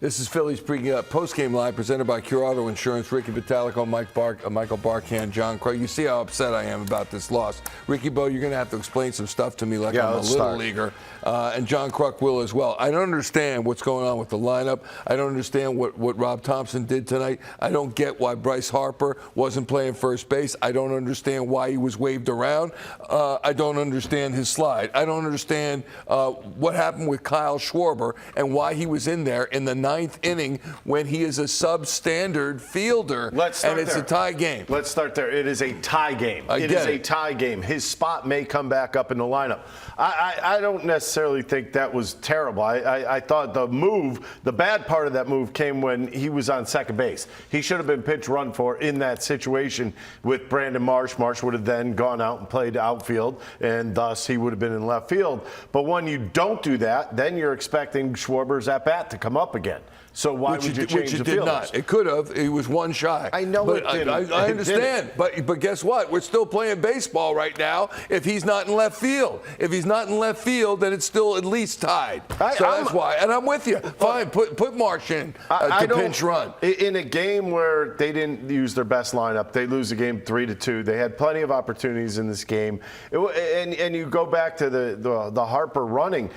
This is Phillies post-game live presented by Cure Auto Insurance. Ricky Vitalico, Michael Barkan, John Craig. You see how upset I am about this loss. Ricky Bo, you're going to have to explain some stuff to me like I'm a little leaguer. And John Kruk will as well. I don't understand what's going on with the lineup. I don't understand what Rob Thomson did tonight. I don't get why Bryce Harper wasn't playing first base. I don't understand why he was waved around. I don't understand his slide. I don't understand what happened with Kyle Schwarber and why he was in there in the ninth inning when he is a substandard fielder. And it's a tie game. Let's start there. It is a tie game. It is a tie game. His spot may come back up in the lineup. I don't necessarily think that was terrible. I thought the bad part of that move came when he was on second base. He should have been pitch run for in that situation with Brandon Marsh. Marsh would have then gone out and played outfield, and thus he would have been in left field. But when you don't do that, then you're expecting Schwarber's at-bat to come up again. So why would you change the field? Not. It could have. He was one shy. I know it didn't. I understand. But guess what? We're still playing baseball right now if he's not in left field. If he's not in left field, then it's still at least tied. That's why. And I'm with you. Fine, put Marsh in to pinch run. In a game where they didn't use their best lineup, they lose the game 3-2. They had plenty of opportunities in this game. And you go back to the Harper running.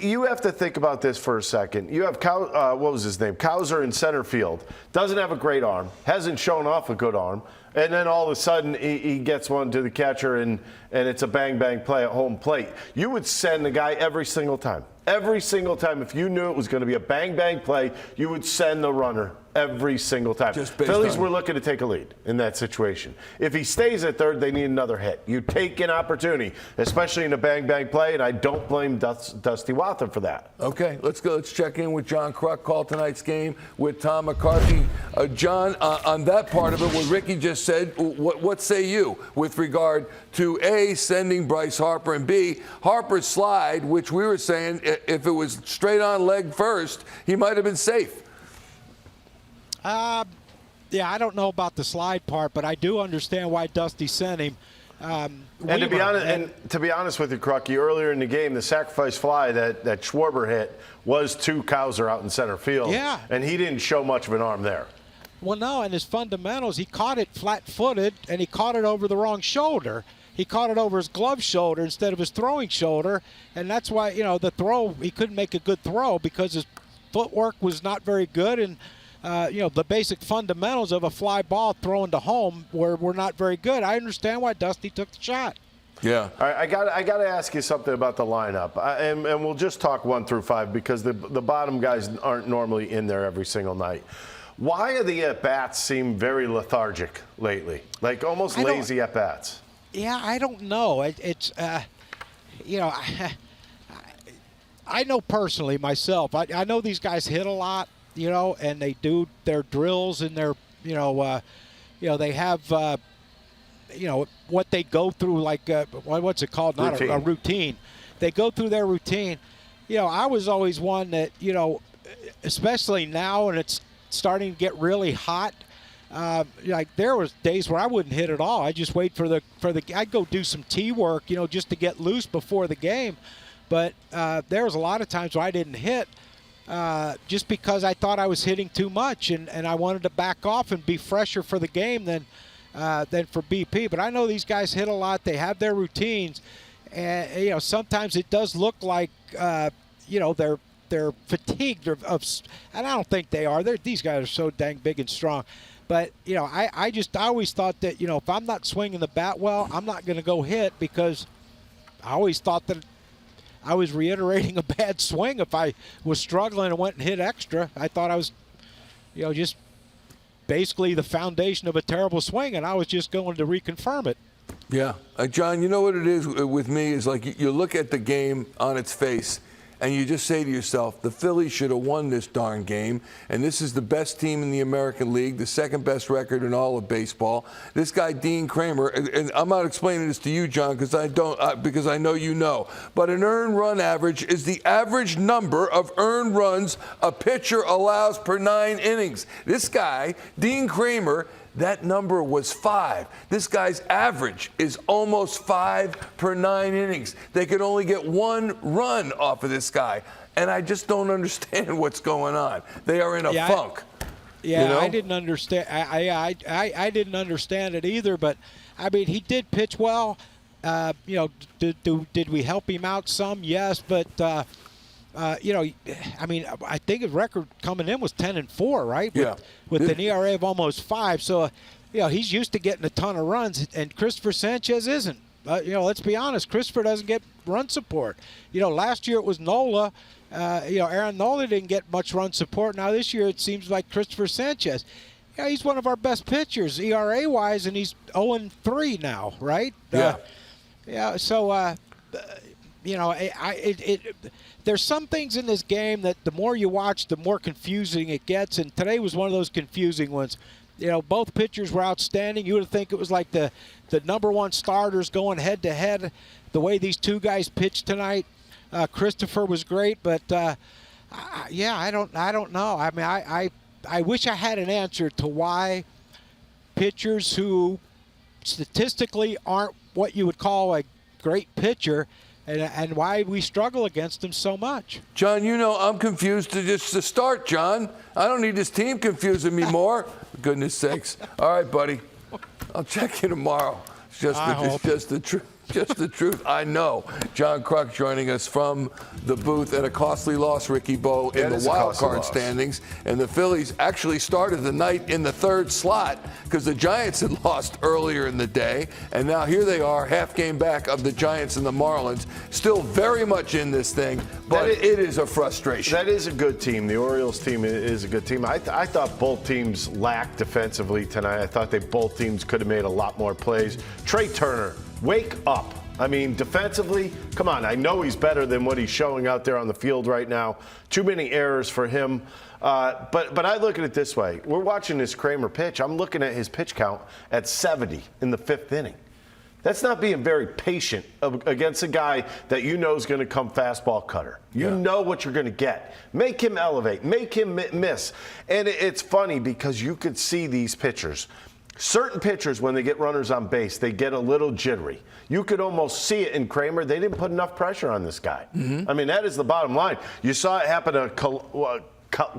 You have to think about this for a second. You have, what was his name? Cowser in center field. Doesn't have a great arm. Hasn't shown off a good arm. And then all of a sudden, he gets one to the catcher, and it's a bang-bang play at home plate. You would send the guy every single time. Every single time. If you knew it was going to be a bang-bang play, you would send the runner every single time. Phillies were looking to take a lead in that situation. If he stays at third, they need another hit. You take an opportunity, especially in a bang-bang play, and I don't blame Dusty Wathan for that. Okay, let's go. Let's check in with John Kruk, call tonight's game with Tom McCarthy. John, on that part of it, what Ricky just said, what say you with regard to A, sending Bryce Harper, and B, Harper's slide, which we were saying if it was straight on leg first, he might have been safe. Yeah, I don't know about the slide part, but I do understand why Dusty sent him. To be honest with you, Crucky, earlier in the game, the sacrifice fly that Schwarber hit was to Cowser out in center field. Yeah. And he didn't show much of an arm there. Well, no, and his fundamentals, he caught it flat-footed, and he caught it over the wrong shoulder. He caught it over his glove shoulder instead of his throwing shoulder, and that's why, the throw, he couldn't make a good throw because his footwork was not very good, and the basic fundamentals of a fly ball thrown to home were not very good. I understand why Dusty took the shot. Yeah. All right, I got to ask you something about the lineup, and we'll just talk 1 through 5 because the bottom guys aren't normally in there every single night. Why are the at-bats seem very lethargic lately, like almost lazy at-bats? Yeah, I don't know. It's I know personally myself. I know these guys hit a lot. And they do their drills and their, they have, what they go through, like, what's it called? Not a routine. They go through their routine. I was always one that, especially now and it's starting to get really hot. Like there was days where I wouldn't hit at all. I just wait for the. I'd go do some tee work, just to get loose before the game. But there was a lot of times where I didn't hit. Just because I thought I was hitting too much and I wanted to back off and be fresher for the game than for BP. But I know these guys hit a lot. They have their routines. And, sometimes it does look like, they're fatigued. And I don't think they are. These guys are so dang big and strong. But, I always thought that, if I'm not swinging the bat well, I'm not going to go hit because I always thought that I was reiterating a bad swing if I was struggling and went and hit extra. I thought I was, just basically the foundation of a terrible swing, and I was just going to reconfirm it. Yeah. John, you know what it is with me is like you look at the game on its face, and you just say to yourself, the Phillies should have won this darn game, and this is the best team in the American League, the second best record in all of baseball. This guy, Dean Kramer, and I'm not explaining this to you, John, because I know you know, but an earned run average is the average number of earned runs a pitcher allows per 9 innings. This guy, Dean Kramer, that number was 5. This guy's average is almost 5 per 9 innings. They could only get 1 run off of this guy. and I just don't understand what's going on. They are in a funk. Yeah, you know? I didn't understand. I didn't understand it either. But I mean, he did pitch well. Did we help him out some? Yes, but I mean, I think his record coming in was 10-4, right? With an ERA of almost 5. So, he's used to getting a ton of runs, and Christopher Sanchez isn't. Let's be honest. Christopher doesn't get run support. Last year it was Nola. Aaron Nola didn't get much run support. Now this year it seems like Christopher Sanchez. Yeah, he's one of our best pitchers ERA-wise, and he's 0-3 now, right? Yeah. So, there's some things in this game that the more you watch, the more confusing it gets, and today was one of those confusing ones. Both pitchers were outstanding. You would think it was like the number one starters going head-to-head. The way these two guys pitched tonight, Christopher was great, but I don't know. I mean, I wish I had an answer to why pitchers who statistically aren't what you would call a great pitcher, and why we struggle against them so much. John, I'm confused to start, John. I don't need this team confusing me more. For goodness sakes. All right, buddy. I'll check you tomorrow. It's just the truth. Just the truth. I know. John Kruk joining us from the booth at a costly loss, Ricky Bo, in the wild card standings. And the Phillies actually started the night in the third slot because the Giants had lost earlier in the day. And now here they are, half game back of the Giants and the Marlins. Still very much in this thing, but it is a frustration. That is a good team. The Orioles team is a good team. I thought both teams lacked defensively tonight. I thought both teams could have made a lot more plays. Trea Turner, wake up. I mean, defensively, come on. I know he's better than what he's showing out there on the field right now. Too many errors for him. But I look at it this way. We're watching this Kramer pitch. I'm looking at his pitch count at 70 in the 5th inning. That's not being very patient against a guy that you know is going to come fastball cutter. You know what you're going to get. Make him elevate. Make him miss. And it's funny because you could see these pitchers. Certain pitchers, when they get runners on base, they get a little jittery. You could almost see it in Kramer. They didn't put enough pressure on this guy. I mean, that is the bottom line. You saw it happen to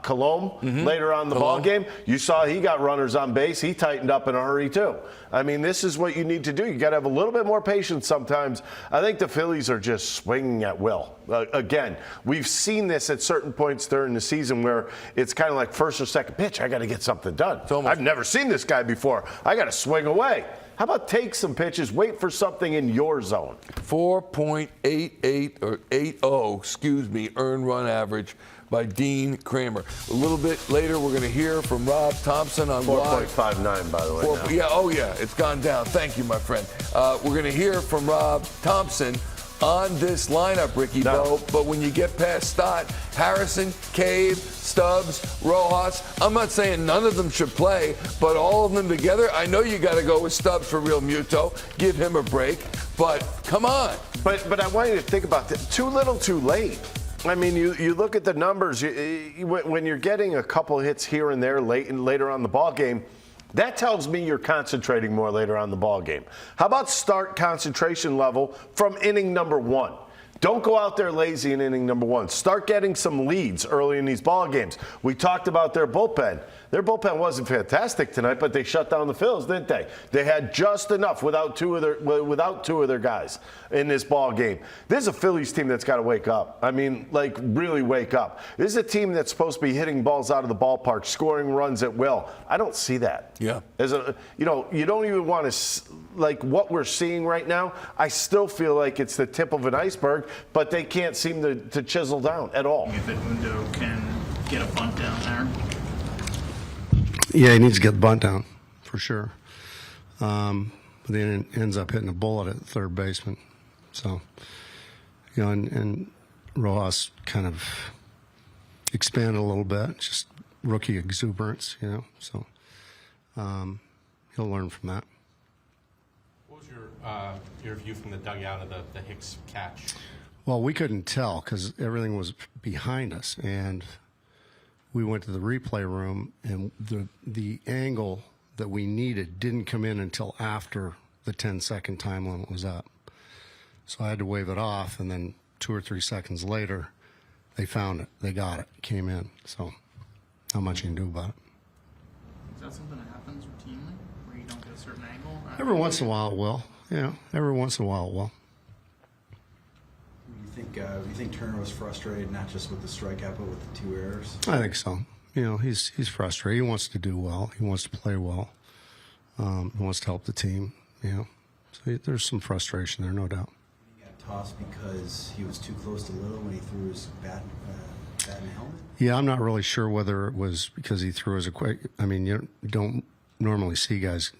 Colomb later on in the ball game. You saw he got runners on base. He tightened up in a hurry, too. I mean, this is what you need to do. You got to have a little bit more patience sometimes. I think the Phillies are just swinging at will. Again, we've seen this at certain points during the season where it's kind of like first or second pitch. I got to get something done. I've never seen this guy before. I got to swing away. How about take some pitches, wait for something in your zone? 4.88 or 80, earned run average by Dean Kramer. A little bit later, we're going to hear from Rob Thomson on 4.59, by the way. Yeah, it's gone down. Thank you, my friend. We're going to hear from Rob Thomson on this lineup, Ricky Bo. But when you get past Stott, Harrison, Cave, Stubbs, Rojas, I'm not saying none of them should play, but all of them together, I know you got to go with Stubbs for real Muto. Give him a break. But come on. But I want you to think about that. Too little, too late. I mean, you look at the numbers. When you're getting a couple hits here and there later on the ball game, that tells me you're concentrating more later on the ball game. How about start concentration level from inning number 1? Don't go out there lazy in inning number 1. Start getting some leads early in these ball games. We talked about their bullpen. Their bullpen wasn't fantastic tonight, but they shut down the Phils, didn't they? They had just enough without two of their guys in this ball game. This is a Phillies team that's got to wake up. I mean, like, really wake up. This is a team that's supposed to be hitting balls out of the ballpark, scoring runs at will. I don't see that. Yeah. You don't even want to, like, what we're seeing right now. I still feel like it's the tip of an iceberg, but they can't seem to chisel down at all. If Edmundo can get a bunt down there. Yeah, he needs to get the bunt down, for sure. But then it ends up hitting a bullet at third baseman. So, and Rojas kind of expanded a little bit, just rookie exuberance, So he'll learn from that. What was your view from the dugout of the Hicks catch? Well, we couldn't tell because everything was behind us, and we went to the replay room, and the angle that we needed didn't come in until after the 10-second time limit was up. So I had to wave it off, and then 2 or 3 seconds later, they found it. They got it. Came in. So not much you can do about it. Is that something that happens routinely, where you don't get a certain angle? Every once in a while it will. Yeah, every once in a while it will. You think Turner was frustrated not just with the strikeout but with the 2 errors? I think so. He's frustrated. He wants to do well. He wants to play well. He wants to help the team. So there's some frustration there, no doubt. He got tossed because he was too close to Little when he threw his bat in the helmet? Yeah, I'm not really sure whether it was because he threw his equipment. I mean, you don't normally see guys,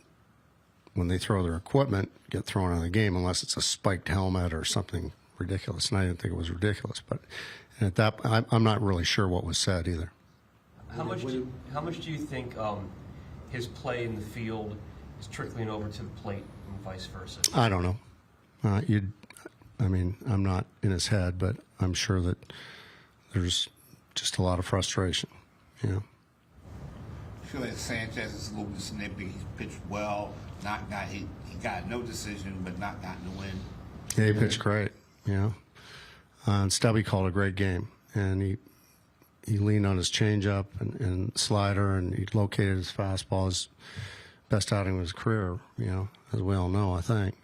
when they throw their equipment, get thrown out of the game unless it's a spiked helmet or something ridiculous. And I didn't think it was ridiculous. But at that, I'm not really sure what was said either. How much do you think his play in the field is trickling over to the plate and vice versa? I don't know. I'm not in his head, but I'm sure that there's just a lot of frustration. I feel like Sanchez is a little bit snippy. He's pitched well, he got no decision, but not gotten the win. Yeah, he pitched great. And Stubby called a great game, and he leaned on his changeup and slider, and he located his fastball. His best outing of his career, as we all know, I think.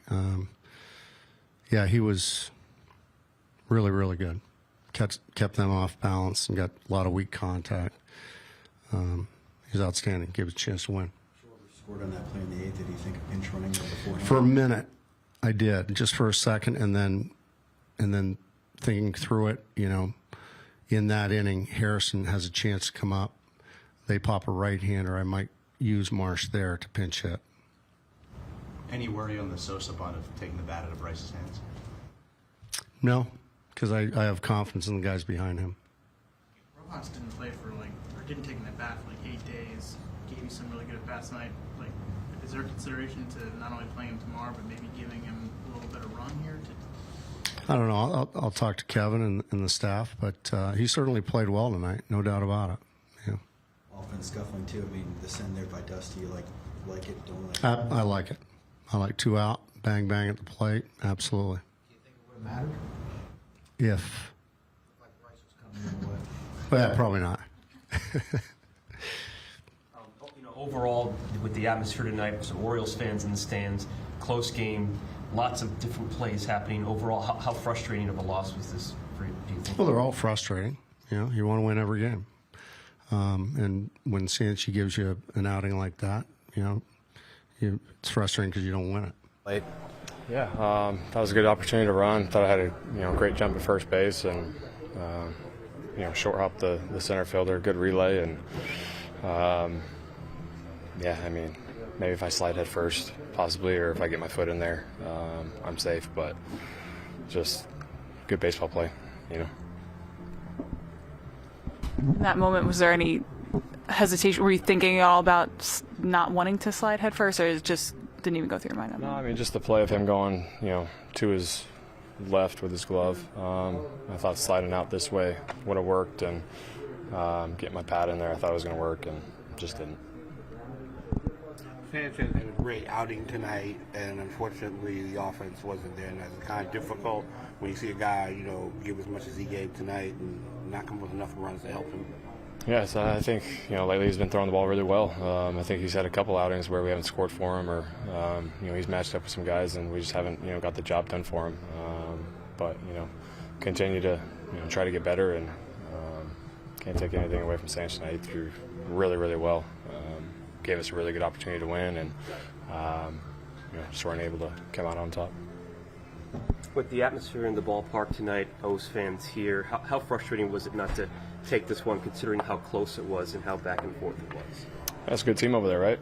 He was really, really good. Kept them off balance and got a lot of weak contact. He was outstanding. Gave us a chance to win. Scored on that play in the 8th. Did you think of pinch running before? For a minute, I did, just for a second, and then thinking through it, in that inning, Harrison has a chance to come up. They pop a right-hander. I might use Marsh there to pinch hit. Any worry on the Sosa bunt of taking the bat out of Bryce's hands? No, because I have confidence in the guys behind him. Rob Thomson didn't play for or didn't take him at bat for 8 days. Gave you some really good at bats tonight. Is there consideration to not only playing him tomorrow, but maybe giving him a little bit of run here? I don't know. I'll talk to Kevin and the staff, but he certainly played well tonight, no doubt about it. Yeah. Offense scuffling too. The send there by Dusty, you like it, don't like it? I like it. I like 2 out, bang bang at the plate. Absolutely. Do you think it would have mattered? If. Like Bryce was coming in, what? Well, probably not. Overall, with the atmosphere tonight, some Orioles fans in the stands, close game, lots of different plays happening. Overall, how frustrating of a loss was this for you, do you think? Well, they're all frustrating. You want to win every game. And when Sanchi gives you an outing like that, it's frustrating because you don't win it. Yeah, that was a good opportunity to run. Thought I had a great jump at first base and short hop the center fielder, good relay, and maybe if I slide head first, possibly, or if I get my foot in there, I'm safe. But just good baseball play, In that moment, was there any hesitation? Were you thinking at all about not wanting to slide head first, or it just didn't even go through your mind? No, just the play of him going, to his left with his glove. I thought sliding out this way would have worked, and getting my pad in there, I thought it was going to work, and just didn't. Sanchez had a great outing tonight, and unfortunately the offense wasn't there, and that's kind of difficult when you see a guy, give as much as he gave tonight and not come with enough runs to help him. Yes, I think, lately he's been throwing the ball really well. I think he's had a couple outings where we haven't scored for him, or, he's matched up with some guys and we just haven't, got the job done for him. But continue to, try to get better, and can't take anything away from Sanchez tonight. He threw really, really well. Gave us a really good opportunity to win, and just weren't able to come out on top. With the atmosphere in the ballpark tonight, O's fans here, how frustrating was it not to take this one, considering how close it was and how back and forth it was? That's a good team over there, right?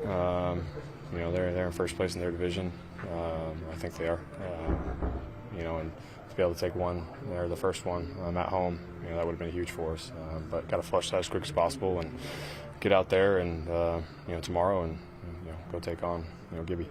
They're in first place in their division. I think they are. And to be able to take one, or the first one, at home, that would have been huge for us. But got to flush that as quick as possible and get out there and tomorrow and go take on Gibby.